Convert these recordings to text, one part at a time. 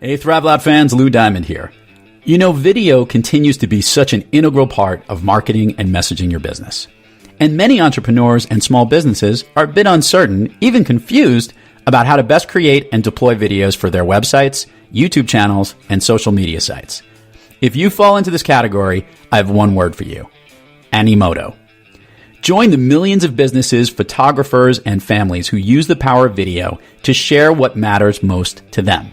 Hey, Thrive Loud fans, Lou Diamond here. You know, video continues to be such an integral part of marketing and messaging your business. And many entrepreneurs and small businesses are a bit uncertain, even confused, about how to best create and deploy videos for their websites, YouTube channels, and social media sites. If you fall into this category, I have one word for you: Animoto. Join the millions of businesses, photographers, and families who use the power of video to share what matters most to them.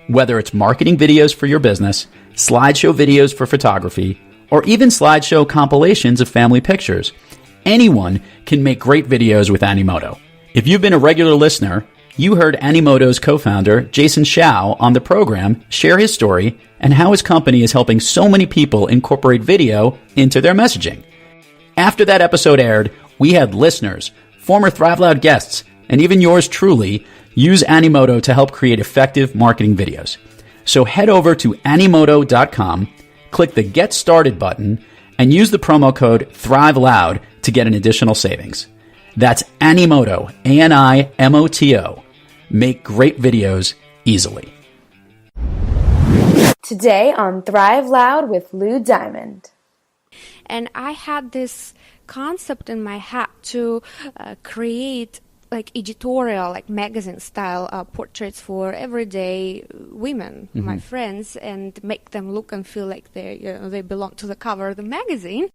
Whether it's marketing videos for your business, slideshow videos for photography, or even slideshow compilations of family pictures, anyone can make great videos with Animoto. If you've been a regular listener, you heard Animoto's co-founder, Jason Shao, on the program share his story and how his company is helping so many people incorporate video into their messaging. After that episode aired, we had listeners, former Thrive Loud guests, and even yours truly use Animoto to help create effective marketing videos. So head over to Animoto.com, click the Get Started button, and use the promo code THRIVELOUD to get an additional savings. That's Animoto, A-N-I-M-O-T-O. Make great videos easily. Today on Thrive Loud with Lou Diamond. And I had this concept in my head to create like editorial, like magazine style portraits for everyday women, my friends, and make them look and feel like they belong to the cover of the magazine.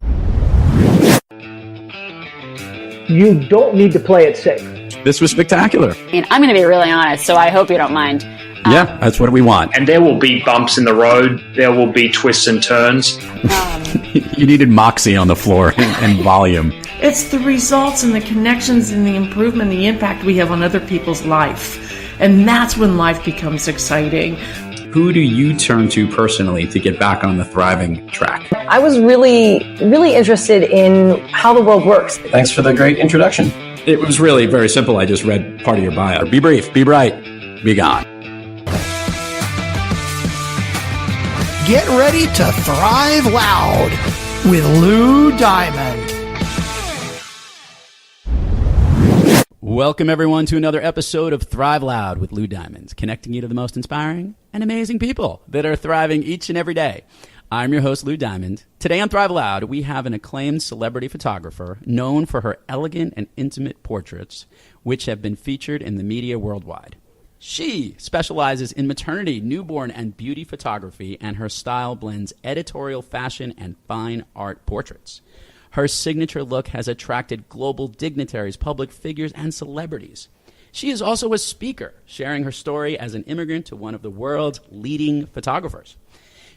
You don't need to play it safe. This was spectacular. And I'm going to be really honest, so I hope you don't mind. Yeah, that's what we want. And there will be bumps in the road. There will be twists and turns. You needed moxie on the floor and volume. It's the results and the connections and the improvement, the impact we have on other people's life. And that's when life becomes exciting. Who do you turn to personally to get back on the thriving track? I was really interested in how the world works. Thanks for the great introduction. It was really very simple. I just read part of your bio. Be brief, be bright, be gone. Get ready to thrive loud with Lou Diamond. Welcome, everyone, to another episode of Thrive Loud with Lou Diamond, connecting you to the most inspiring and amazing people that are thriving each and every day. I'm your host, Lou Diamond. Today on Thrive Loud, we have an acclaimed celebrity photographer known for her elegant and intimate portraits, which have been featured in the media worldwide. She specializes in maternity, newborn, and beauty photography, and her style blends editorial fashion and fine art portraits. Her signature look has attracted global dignitaries, public figures, and celebrities. She is also a speaker, sharing her story as an immigrant to one of the world's leading photographers.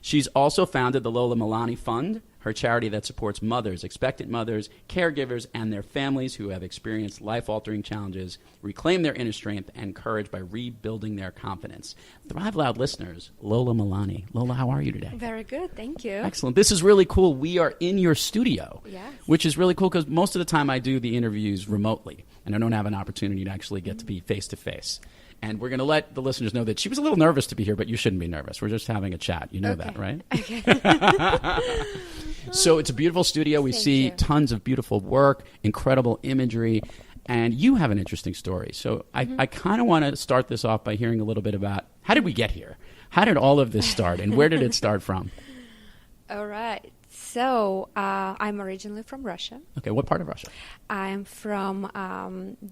She's also founded the Lola Melani Fund, her charity that supports mothers, expectant mothers, caregivers, and their families who have experienced life-altering challenges, reclaim their inner strength and courage by rebuilding their confidence. Thrive Loud listeners, Lola Melani. Lola, how are you today? Very good, thank you. Excellent. This is really cool. We are in your studio, yes, which is really cool because most of the time I do the interviews remotely, and I don't have an opportunity to actually get to be face-to-face. And we're going to let the listeners know that she was a little nervous to be here, but you shouldn't be nervous. We're just having a chat. You know that, right? Okay. So it's a beautiful studio. We see tons of beautiful work, incredible imagery, and you have an interesting story. So I kind of want to start this off by hearing a little bit about how did we get here? How did all of this start, and where did it start from? All right. So I'm originally from Russia. Okay, what part of Russia? I'm from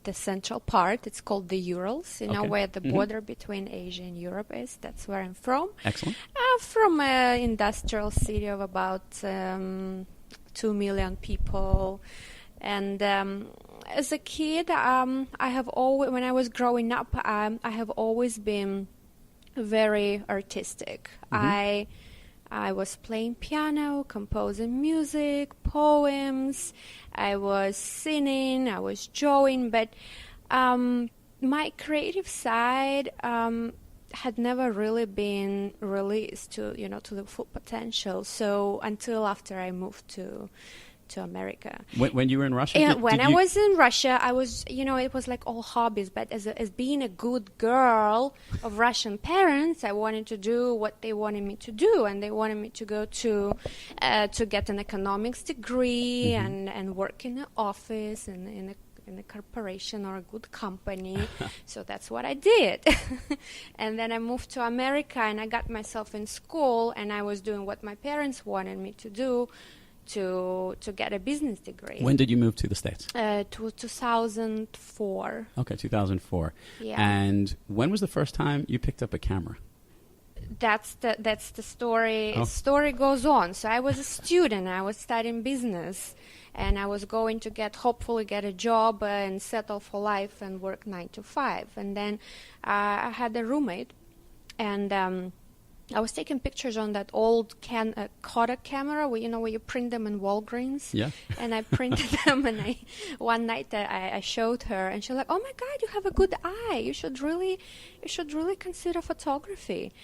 the central part. It's called the Urals, where the border between Asia and Europe is. That's where I'm from. Excellent. From an industrial city of about 2 million people. And as a kid, I have always, when I was growing up, I have always been very artistic. I was playing piano, composing music, poems. I was singing, I was drawing, but my creative side had never really been released to the full potential. So until after I moved to America. When you were in Russia? Yeah, I was in Russia, I was, it was like all hobbies, but as being a good girl of Russian parents, I wanted to do what they wanted me to do, and they wanted me to go to get an economics degree and work in an office and in in a corporation or a good company. So that's what I did. And then I moved to America, and I got myself in school, and I was doing what my parents wanted me to do, to get a business degree. When did you move to the States? 2004. Okay, 2004. Yeah. And when was the first time you picked up a camera? That's the story. Oh. Story goes on. So I was a student. I was studying business, and I was going to hopefully get a job and settle for life and work 9 to 5. And then I had a roommate, and I was taking pictures on that old Kodak camera, where you print them in Walgreens. Yeah. And I printed them, and one night I showed her, and she was like, "Oh my God, you have a good eye. You should really consider photography."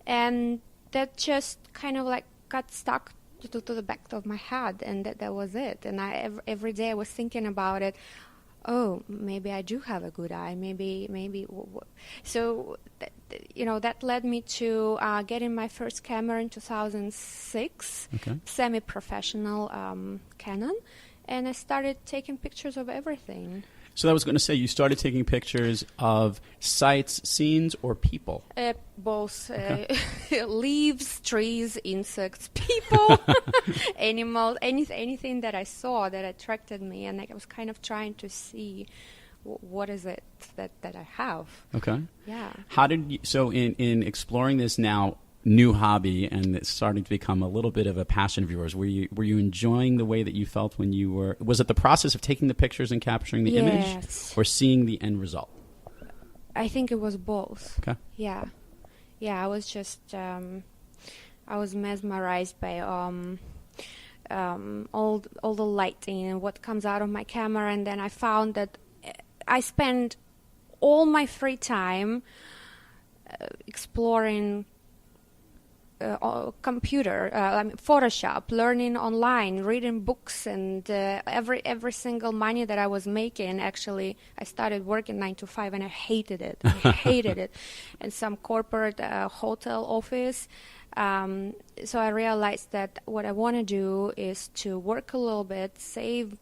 And that just kind of like got stuck to the back of my head, and that was it. And every day I was thinking about it. Oh, maybe I do have a good eye. Maybe. So, that led me to getting my first camera in 2006, okay. Semi-professional Canon, and I started taking pictures of everything. So I was going to say, you started taking pictures of sights, scenes, or people? Both. Okay. Leaves, trees, insects, people, animals, anything that I saw that attracted me. And I was kind of trying to see what is it that I have. Okay. Yeah. How did you, so in exploring this now new hobby, and it's starting to become a little bit of a passion of yours, were you enjoying the way that you felt when you were, was it the process of taking the pictures and capturing the image, or seeing the end result? I think it was both. Okay. Yeah, I was just I was mesmerized by all the lighting and what comes out of my camera, and then I found that I spend all my free time exploring computer, Photoshop, learning online, reading books, and every single money that I was making, actually, I started working 9 to 5, and I hated it. I hated it. In some corporate hotel office. So I realized that what I want to do is to work a little bit, save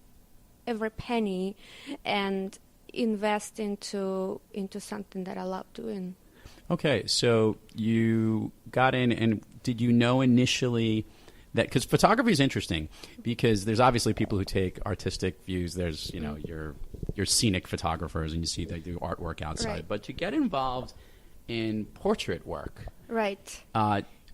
every penny, and invest into something that I love doing. Okay, so you got in, and did you know initially that, because photography is interesting, because there's obviously people who take artistic views. There's, your scenic photographers, and you see they do artwork outside. Right. But to get involved in portrait work, right?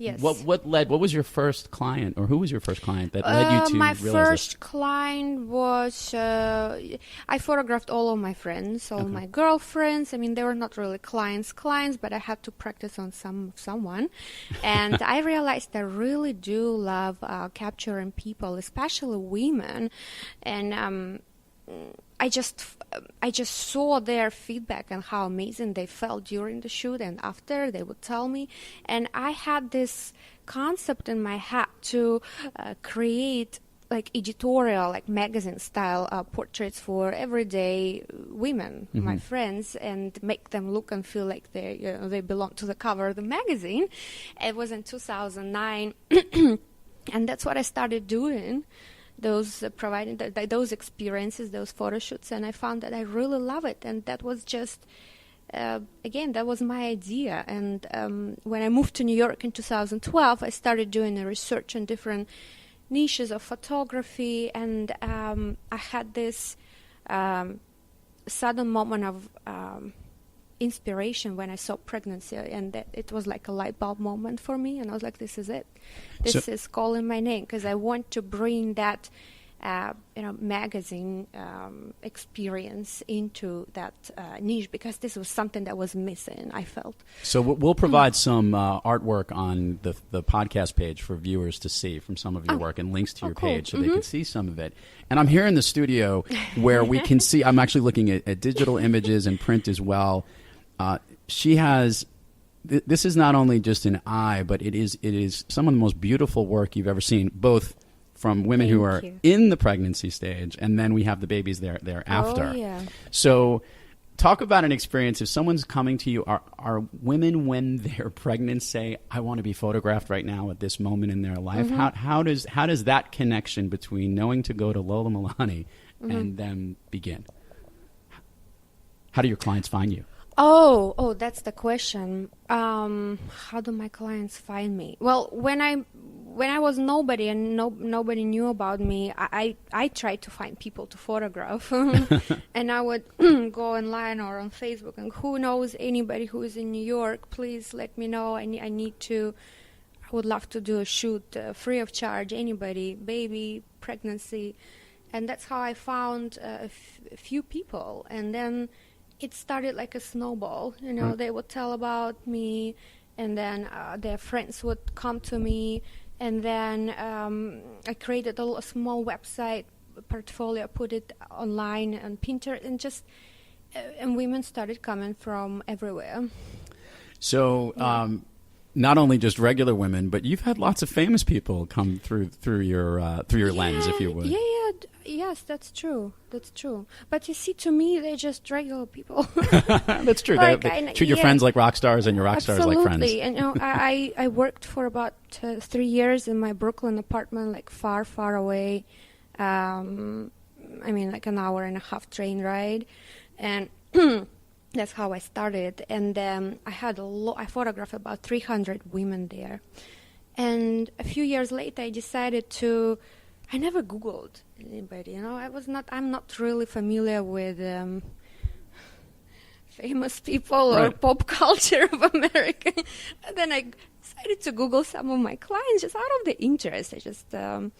Yes. What was your first client, or who was your first client that led you to my realize first this? client was I photographed all of my friends, all my girlfriends. I mean, they were not really clients, but I had to practice on someone, and I realized I really do love capturing people, especially women, and I just saw their feedback and how amazing they felt during the shoot, and after they would tell me, and I had this concept in my head to create like editorial, like magazine style portraits for everyday women, my friends, and make them look and feel like they belong to the cover of the magazine. It was in 2009, and that's what I started doing. Those providing those experiences, those photo shoots, and I found that I really love it. And that was just, again, that was my idea. And when I moved to New York in 2012, I started doing a research on different niches of photography, and I had this sudden moment of inspiration when I saw pregnancy, and that it was like a light bulb moment for me, and I was like, this is it. This is calling my name, because I want to bring that magazine experience into that niche, because this was something that was missing, I felt. So we'll provide some artwork on the podcast page for viewers to see from some of your work, and links to your page, so they can see some of it. And I'm here in the studio where we can see, I'm actually looking at digital images and print as well. She has, this is not only just an eye, but it is some of the most beautiful work you've ever seen, both from women who are in the pregnancy stage, and then we have the babies thereafter. Oh, yeah. So talk about an experience. If someone's coming to you, are women, when they're pregnant, say, I want to be photographed right now at this moment in their life? How does that connection between knowing to go to Lola Melani and them begin? How do your clients find you? Oh, that's the question. How do my clients find me? Well, when I was nobody and nobody knew about me, I tried to find people to photograph, and I would go online or on Facebook, and who knows anybody who is in New York, please let me know. I would love to do a shoot free of charge. Anybody, baby, pregnancy, and that's how I found a few people, and then it started like a snowball. They would tell about me, and then their friends would come to me, and then I created a small website portfolio, put it online on Pinterest, and women started coming from everywhere. So not only just regular women, but you've had lots of famous people come through your lens, if you would. Yes, that's true. But you see, to me, they're just regular people. That's true. They treat your friends like rock stars and your rock stars like friends. Absolutely. And I worked for about 3 years in my Brooklyn apartment, like far, far away. Like an hour and a half train ride, and that's how I started. And I photographed about 300 women there. And a few years later, I decided I never Googled anybody, I'm not really familiar with famous people or pop culture of America. And then I decided to Google some of my clients just out of the interest. And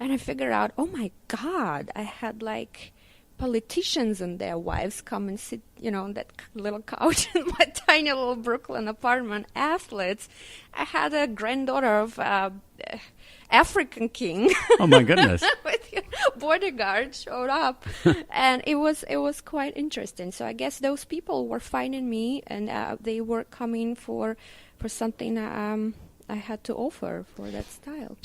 I figured out, oh my God, I had like politicians and their wives come and sit, on that little couch in my tiny little Brooklyn apartment. Athletes. I had a granddaughter of African king. Oh my goodness! With your bodyguard showed up, and it was quite interesting. So I guess those people were finding me, and they were coming for something I had to offer for that style.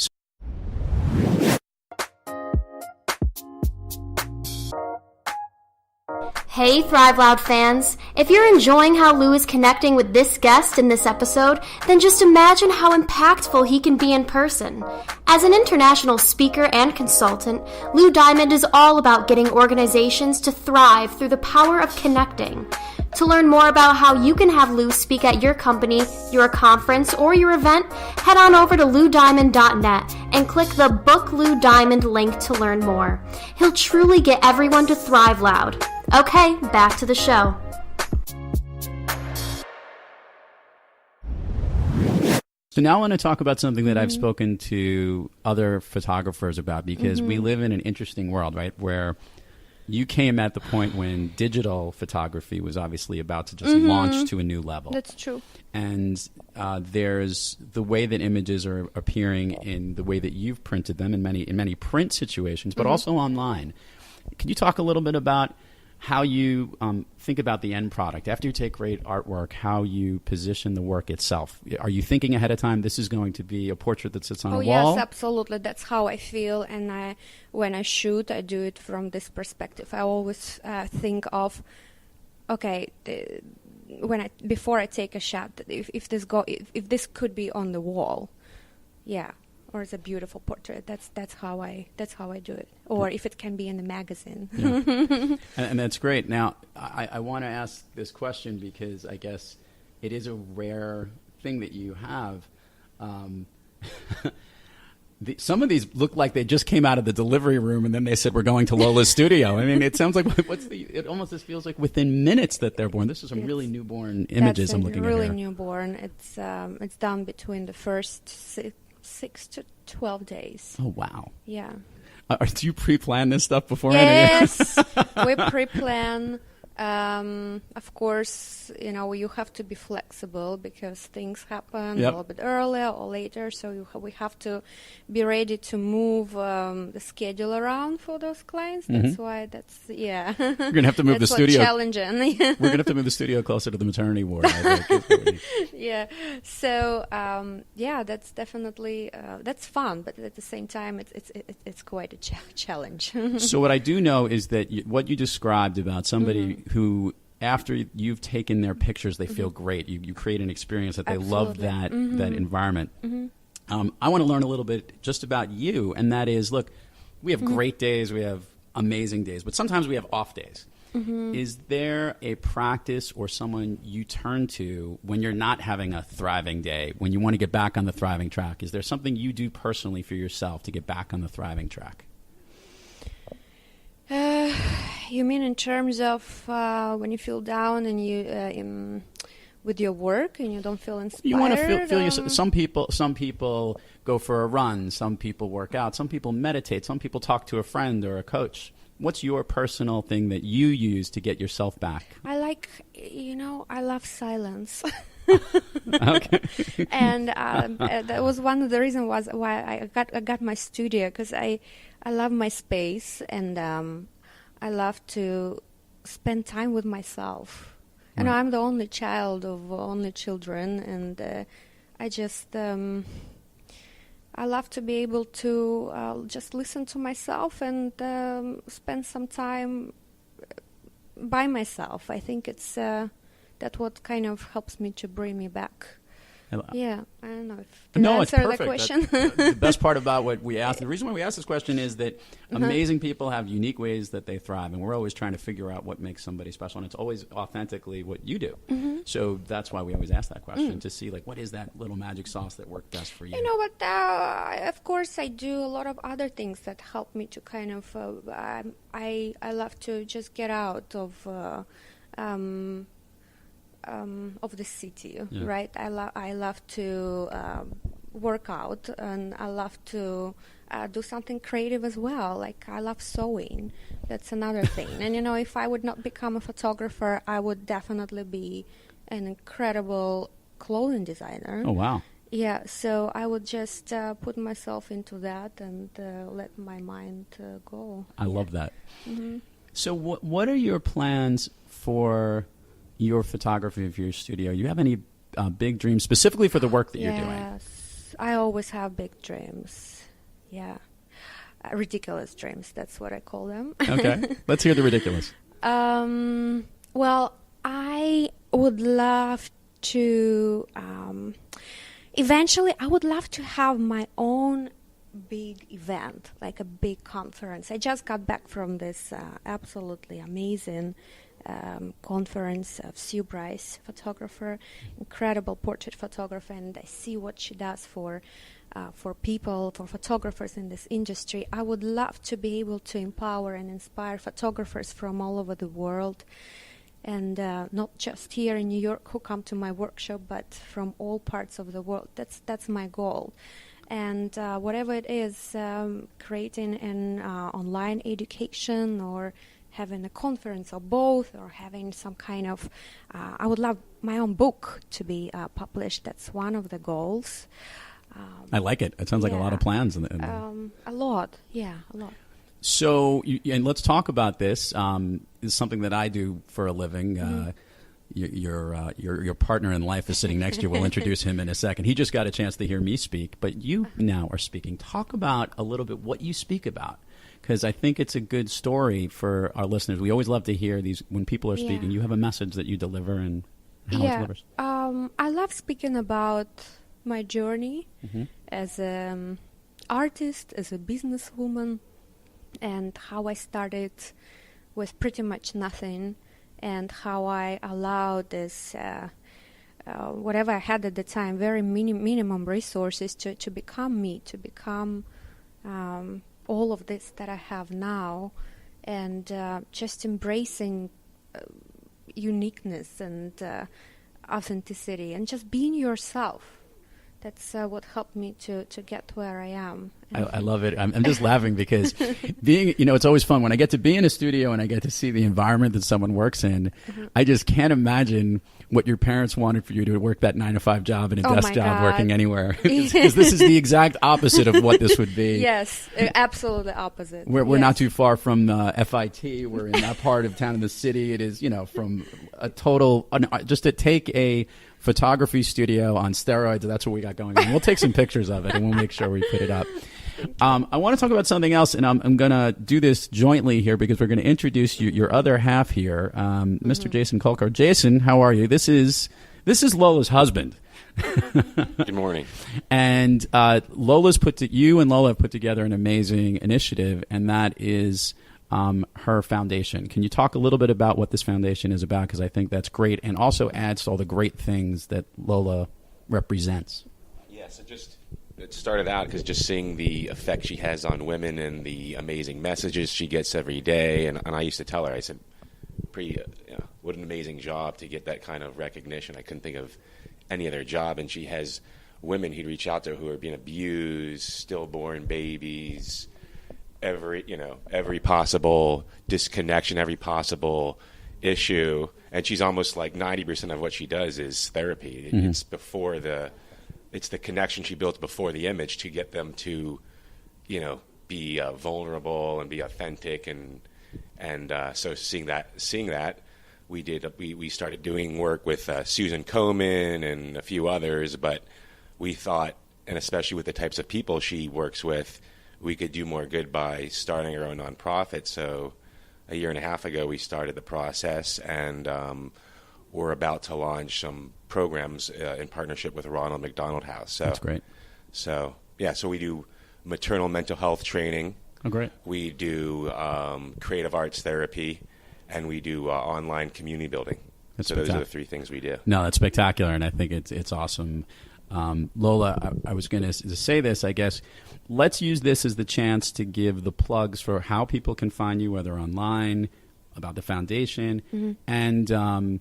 Hey Thrive Loud fans, if you're enjoying how Lou is connecting with this guest in this episode, then just imagine how impactful he can be in person. As an international speaker and consultant, Lou Diamond is all about getting organizations to thrive through the power of connecting. To learn more about how you can have Lou speak at your company, your conference, or your event, head on over to loudiamond.net and click the Book Lou Diamond link to learn more. He'll truly get everyone to thrive loud. Okay, back to the show. So now I want to talk about something that I've spoken to other photographers about, because we live in an interesting world, right, where you came at the point when digital photography was obviously about to just launch to a new level. That's true. And there's the way that images are appearing in the way that you've printed them in many print situations, but also online. Can you talk a little bit about how you think about the end product after you take great artwork, how you position the work itself? Are you thinking ahead of time, this is going to be a portrait that sits on a wall? Yes, absolutely. That's how I feel. And when I shoot, I do it from this perspective. I always think of, before I take a shot, if this could be on the wall, or it's a beautiful portrait. That's how I do it. Or if it can be in the magazine. Yeah. and that's great. Now, I want to ask this question because I guess it is a rare thing that you have. Some of these look like they just came out of the delivery room and then they said, we're going to Lola's studio. I mean, it sounds like, it almost just feels like within minutes that they're born. This is some really newborn images I'm looking at here. Really newborn. It's done between the first 6 to 12 days. Oh, wow. Yeah. Do you pre-plan this stuff beforehand? Yes, we pre-plan. Of course, you have to be flexible because things happen a little bit earlier or later. So we have to be ready to move the schedule around for those clients. That's why You're going to have to move the studio. Challenging. We're going to have to move the studio closer to the maternity ward. I think. Yeah. So, that's definitely, that's fun. But at the same time, it's quite a challenge. So what I do know is that what you described about somebody who, after you've taken their pictures, they feel great. You create an experience that they love that environment. I want to learn a little bit just about you, and that is, look, we have great days, we have amazing days, but sometimes we have off days. Is there a practice or someone you turn to when you're not having a thriving day, when you want to get back on the thriving track? Is there something you do personally for yourself to get back on the thriving track? You mean in terms of when you feel down and you with your work and you don't feel inspired? You want to feel yourself. Some people go for a run. Some people work out. Some people meditate. Some people talk to a friend or a coach. What's your personal thing that you use to get yourself back? I love silence. Okay. And that was one of the reasons why I got my studio, because I love my space, and I love to spend time with myself. Right. I'm the only child of only children, and I just I love to be able to just listen to myself and spend some time by myself. I think it's that's what kind of helps me to bring me back. Yeah, I don't know if I answer the question. The best part about what we asked, the reason why we asked this question is that amazing people have unique ways that they thrive, and we're always trying to figure out what makes somebody special, and it's always authentically what you do. So that's why we always ask that question, to see what is that little magic sauce that worked best for you. You know what? Of course, I do a lot of other things that help me to kind of. I love to just get out of the city, right? I love to work out, and I love to do something creative as well. Like I love sewing. That's another thing. And if I would not become a photographer, I would definitely be an incredible clothing designer. Oh wow! Yeah, so I would just put myself into that and let my mind go. I love that. So what are your plans for your photography of your studio? You have any big dreams specifically for the work that you're doing? Yes, I always have big dreams. Yeah, ridiculous dreams. That's what I call them. Okay, let's hear the ridiculous. Well, I would love to. Eventually, I would love to have my own big event, like a big conference. I just got back from this absolutely amazing conference of Sue Bryce, photographer, incredible portrait photographer, and I see what she does for people, for photographers in this industry. I would love to be able to empower and inspire photographers from all over the world, and not just here in New York who come to my workshop, but from all parts of the world. That's my goal. And whatever it is, creating an online education or having a conference or both, or having some kind of, I would love my own book to be published. That's one of the goals. I like it. It sounds like a lot of plans. A lot. So, and let's talk about this. This is something that I do for a living. Your partner in life is sitting next to you. We'll introduce him in a second. He just got a chance to hear me speak, but you now are speaking. Talk about a little bit what you speak about, because I think it's a good story for our listeners. We always love to hear these when people are speaking. You have a message that you deliver and how it delivers. I love speaking about my journey as an artist, as a businesswoman, and how I started with pretty much nothing, and how I allowed this, whatever I had at the time, very minimum resources to become me, to become all of this that I have now, and just embracing uniqueness and authenticity and just being yourself. That's what helped me to get where I am. I love it. I'm just laughing because being, it's always fun when I get to be in a studio and I get to see the environment that someone works in. I just can't imagine what your parents wanted for you to work that 9-to-5 job and a desk job working anywhere. Because this is the exact opposite of what this would be. Yes, absolutely opposite. We're not too far from FIT. We're in that part of town in the city. It is, from a total, just to take a photography studio on steroids. That's what we got going on. We'll take some pictures of it and we'll make sure we put it up. I want to talk about something else, and I'm going to do this jointly here because we're going to introduce your other half here, Mr. Jason Kolkar. Jason, how are you? This is Lola's husband. Good morning. And you and Lola have put together an amazing initiative, and that is her foundation. Can you talk a little bit about what this foundation is about? Because I think that's great and also adds to all the great things that Lola represents. Yeah, so it started out because just seeing the effect she has on women and the amazing messages she gets every day. And I used to tell her, I said, what an amazing job to get that kind of recognition. I couldn't think of any other job. And she has women he'd reach out to who are being abused, stillborn babies, every possible disconnection, every possible issue. And she's almost like 90% of what she does is therapy. It's the connection she builds before the image to get them to, be vulnerable and be authentic. And so seeing that, we started doing work with Susan Komen and a few others, but we thought, and especially with the types of people she works with, we could do more good by starting our own nonprofit. So a year and a half ago, we started the process, and we're about to launch some programs in partnership with Ronald McDonald House. So, that's great. So we do maternal mental health training. Oh, great. We do creative arts therapy, and we do online community building. So those are the three things we do. No, that's spectacular, and I think it's awesome. Lola, I was going to say this, I guess. Let's use this as the chance to give the plugs for how people can find you, whether online, about the foundation, and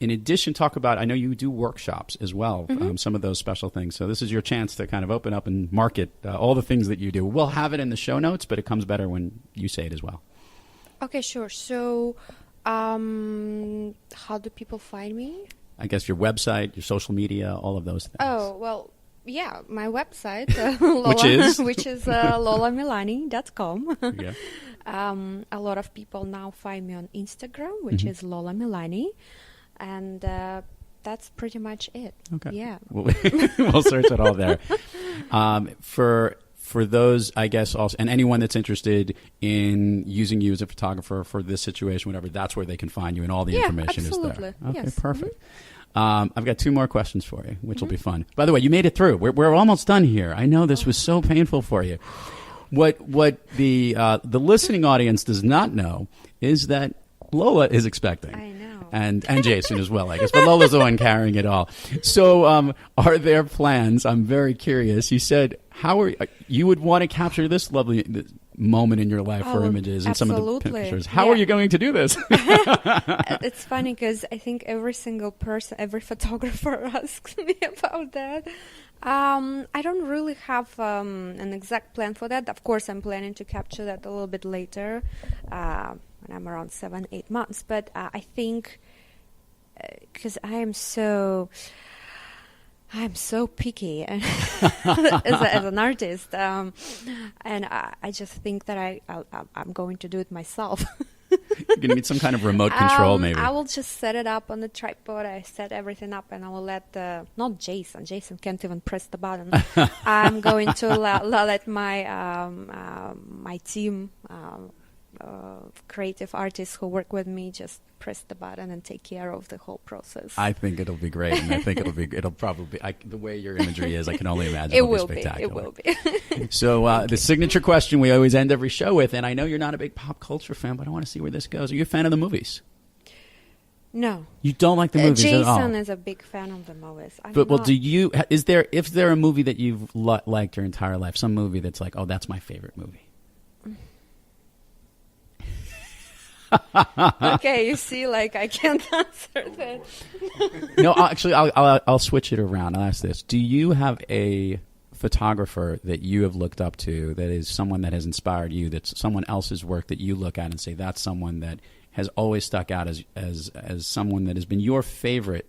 in addition, talk about, I know you do workshops as well, some of those special things. So this is your chance to kind of open up and market all the things that you do. We'll have it in the show notes, but it comes better when you say it as well. Okay, sure. So how do people find me? I guess your website, your social media, all of those things. Oh, well, yeah, my website, which is lolamelani.com. Yeah. A lot of people now find me on Instagram, which is Lola Melani, and that's pretty much it. Okay. Yeah. We'll search it all there. For those, I guess, also, and anyone that's interested in using you as a photographer for this situation, whatever, that's where they can find you, and all the information absolutely. Is there. Okay, yes. perfect. I've got two more questions for you, which will be fun. By the way, you made it through. We're almost done here. I know this was so painful for you. What the listening audience does not know is that Lola is expecting. I know. And Jason as well, I guess. But Lola's the one carrying it all. So are there plans? I'm very curious. You said you would want to capture this lovely moment in your life for images and some of the pictures. How are you going to do this? It's funny because I think every single person, every photographer asks me about that. I don't really have an exact plan for that. Of course, I'm planning to capture that a little bit later when I'm around 7-8 months. But I think because I'm so picky as an artist, and I just think that I'm going to do it myself. You're going to need some kind of remote control, maybe. I will just set it up on the tripod. I set everything up, and I will let not Jason. Jason can't even press the button. I'm going to let my my team, creative artists who work with me, just press the button and take care of the whole process. I think it'll be great, and I think it'll probably the way your imagery is, I can only imagine it will be spectacular. It will be. So the signature question we always end every show with, and I know you're not a big pop culture fan, but I want to see where this goes. Are you a fan of the movies? No. You don't like the movies at all? Jason is a big fan of the movies. Is there a movie that you've liked your entire life? Some movie that's like, oh, that's my favorite movie. Okay, you see, like I can't answer that. No, actually, I'll switch it around. I'll ask this: do you have a photographer that you have looked up to, that is someone that has inspired you, that's someone else's work that you look at and say that's someone that has always stuck out as someone that has been your favorite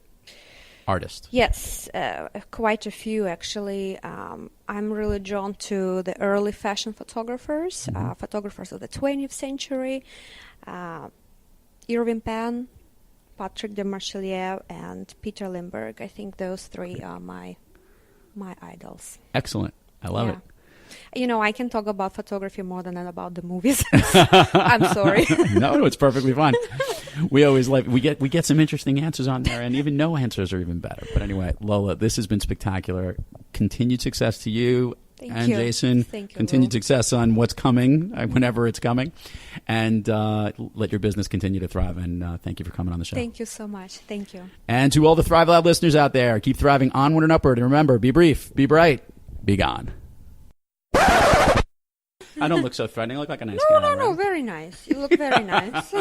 artist? Yes, quite a few actually. I'm really drawn to the early fashion photographers, photographers of the 20th century. Irving Penn, Patrick de Marchelier, and Peter Lindbergh. I think those three are my idols. Excellent. I love it. You know, I can talk about photography more than about the movies. I'm sorry. No, it's perfectly fine. We always we get some interesting answers on there, and even no answers are even better. But anyway, Lola, this has been spectacular. Continued success to you And Jason, continued success on what's coming, whenever it's coming. And let your business continue to thrive. And thank you for coming on the show. Thank you so much. Thank you. And to all the Thrive Loud listeners out there, keep thriving onward and upward. And remember, be brief, be bright, be gone. I don't look so threatening. I look like a nice guy. No, very nice. You look very nice.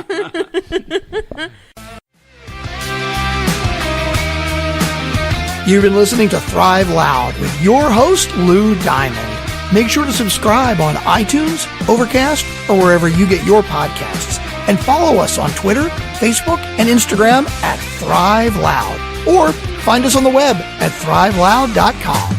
You've been listening to Thrive Loud with your host, Lou Diamond. Make sure to subscribe on iTunes, Overcast, or wherever you get your podcasts. And follow us on Twitter, Facebook, and Instagram at Thrive Loud. Or find us on the web at thriveloud.com.